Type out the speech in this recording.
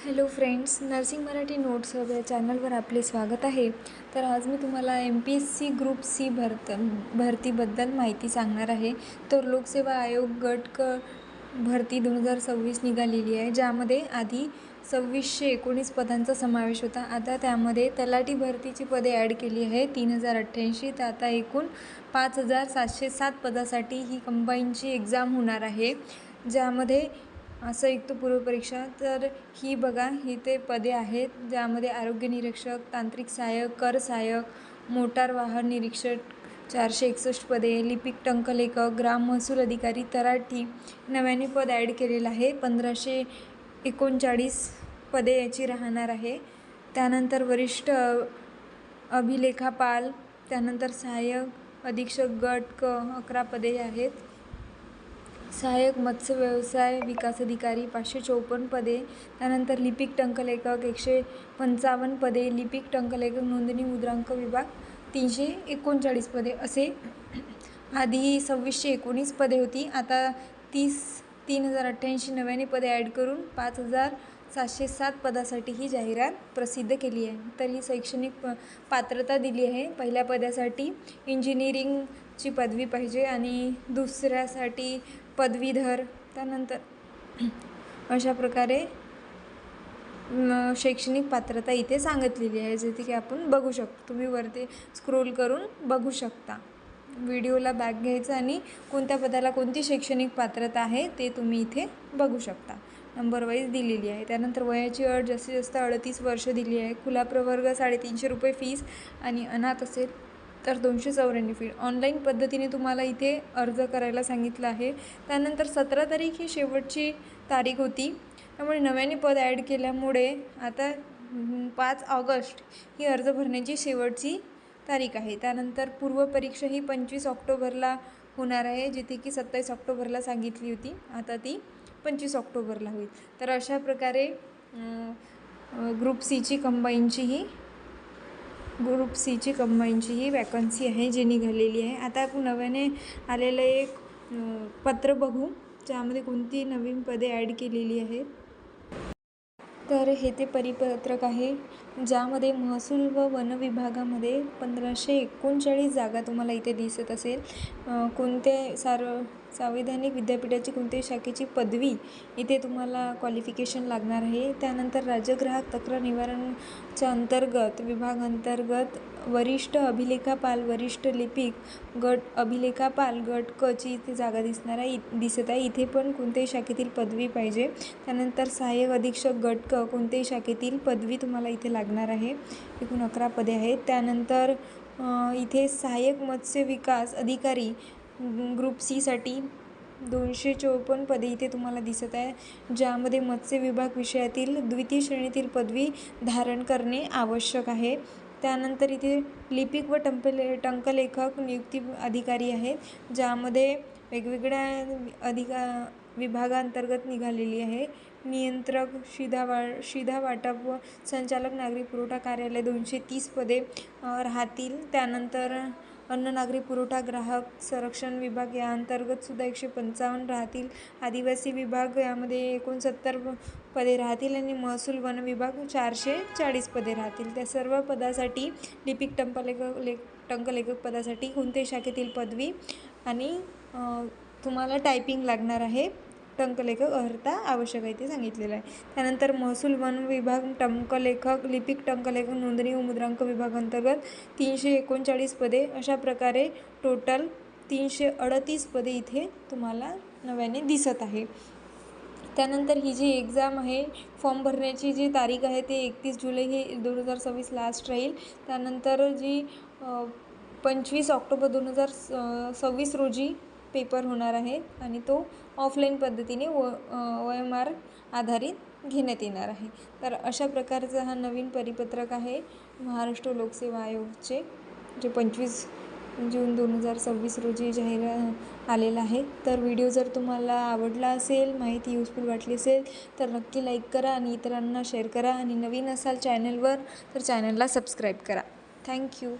Hello friends, nursing Marathi notes hub या चॅनलवर आपले स्वागत आहे. तर आज मी तुम्हाला MPSC ग्रुप सी भरतीबद्दल माहिती सांगणार आहे. तर लोकसेवा आयोग गट क भरती 2026 निघालेली आहे, ज्यामध्ये आधी 2619 पदांचा समावेश होता. आता त्यामध्ये तलाठी भरतीची पदे ॲड केली आहे 3088. तर आता एकूण 5707 पदासाठी ही कंबाईनची एक्झाम होणार आहे, ज्यामध्ये संयुक्त पूर्वपरीक्षा. तर ही बघा, ही ते पदे आहेत, ज्यामध्ये आरोग्य निरीक्षक, तांत्रिक सहाय्यक, कर सहाय्यक, मोटार वाहन निरीक्षक 461 पदे, लिपिक टंकलेखक, ग्राम महसूल अधिकारी, तलाठी नव्याने पद ॲड केलेलं आहे. 1539 पदे याची राहणार आहे. त्यानंतर वरिष्ठ अभिलेखापाल, त्यानंतर सहाय्यक अधीक्षक गट क 11 पदे आहेत. सहाय्यक मत्स्य व्यवसाय विकास अधिकारी 554 पदे, त्यानंतर लिपिक टंकलेखक 155 पदे, लिपिक टंकलेखक नोंदणी मुद्रांक विभाग 339 पदे. असे आधी 2619 पदे होती. आता 3088 नव्याने पदे ॲड करून 5707 पदासाठी ही जाहिरात प्रसिद्ध केली आहे. तर ही शैक्षणिक पात्रता दिली आहे. पहिल्या पदासाठी इंजिनिअरिंगची पदवी पाहिजे आणि दुसऱ्यासाठी पदवीधर. त्यानंतर अशा प्रकारे शैक्षणिक पात्रता इथे सांगितलेली आहे, जिथे की आपण बघू शकतो. तुम्ही वरती स्क्रोल करून बघू शकता. व्हिडिओला बॅक घ्यायचं आणि कोणत्या पदाला कोणती शैक्षणिक पात्रता आहे ते तुम्ही इथे बघू शकता. नंबर वाईज दिलेली आहे. त्यानंतर वयाची अट जास्तीत जास्त 38 वर्ष दिली आहे. खुला प्रवर्ग 350 रुपये फीस आणि अनाथ असेल तर 294 फी. ऑनलाईन पद्धतीने तुम्हाला इथे अर्ज करायला सांगितलं आहे. त्यानंतर 17 तारीख ही शेवटची तारीख होती, त्यामुळे नव्याने पद ॲड केल्यामुळे आता 5 ऑगस्ट ही अर्ज भरण्याची शेवटची तारीख आहे. त्यानंतर पूर्वपरीक्षा ही 25 ऑक्टोबरला होणार आहे, जिथे की 27 ऑक्टोबरला सांगितली होती. आता ती 25 ऑक्टोबरला होईल. तर अशा प्रकारे ग्रुप सीची कंबाईनची वॅकन्सी आहे जी निघालेली आहे. आता आपण नव्याने आलेलं एक पत्र बघू, ज्यामध्ये कोणती नवीन पदे ॲड केलेली आहेत. तर हे ते परिपत्रक आहे, ज्यामध्ये महसूल व वन विभागामध्ये 1539 जागा तुम्हाला इथे दिसत असेल. संवैधानिक विद्यापीठाची कोणत्याही शाखेची पदवी इथे तुम्हाला क्वालिफिकेशन लागणार आहे. त्यानंतर राज्य ग्राहक तक्रार निवारणच्या विभागांतर्गत वरिष्ठ अभिलेखापाल, वरिष्ठ लिपिक गट अभिलेखापाल गट क ची इथे जागा दिसत आहे. इथे पण कोणत्याही शाखेतील पदवी पाहिजे. त्यानंतर सहाय्यक अधीक्षक गट क कोणत्याही शाखेतील पदवी तुम्हाला इथे लागणार आहे. एकूण 11 पदे आहेत. त्यानंतर इथे सहाय्यक मत्स्य विकास अधिकारी ग्रुप सीसाठी 254 पदे इथे तुम्हाला दिसत आहे, ज्यामध्ये मत्स्य विभाग विषयातील द्वितीय श्रेणीतील पदवी धारण करणे आवश्यक आहे. त्यानंतर इथे लिपिक व टंकलेखक नियुक्ती अधिकारी आहेत, ज्यामध्ये वेगवेगळ्या विभागांतर्गत निघालेली आहे. नियंत्रक शिधा वाटप व संचालक नागरी पुरवठा कार्यालय 230 पदे राहतील. त्यानंतर अन्न नागरी पुरवठा ग्राहक संरक्षण विभाग या अंतर्गत सुद्धा 155 राहतील. आदिवासी विभाग यामध्ये 69 पदे राहतील आणि महसूल वन विभाग 440 पदे राहतील. त्या सर्व पदासाठी लिपिक टंकलेखक पदासाठी कोणत्याही शाखेतील पदवी आणि तुम्हाला टायपिंग लागणार आहे. टंकलेखक अर्हता आवश्यक आहे ते सांगितलेलं आहे. त्यानंतर महसूल वन विभाग लिपिक टंकलेखक नोंदणी व मुद्रांक विभाग अंतर्गत 339 पदे. अशा प्रकारे टोटल 338 पदे इथे तुम्हाला नव्याने दिसत आहे. त्यानंतर ही जी एक्झाम आहे, फॉर्म भरण्याची जी तारीख आहे ते 31 जुलै ही 2026 लास्ट राहील. त्यानंतर जी 25 ऑक्टोबर 2026 रोजी पेपर होणार आहे आणि तो ऑफलाईन पद्धतीने OMR आधारित घेण्यात येणार आहे. तर अशा प्रकारचा हा नवीन परिपत्रक आहे महाराष्ट्र लोकसेवा आयोगचे, जे 25 जून 2026 रोजी जाहीर आलेला आहे. तर व्हिडिओ जर तुम्हाला आवडला असेल, माहिती युजफुल वाटली असेल तर नक्की लाईक करा आणि इतरांना शेअर करा. आणि नवीन असाल चॅनलवर तर चॅनलला सबस्क्राईब करा. थँक्यू.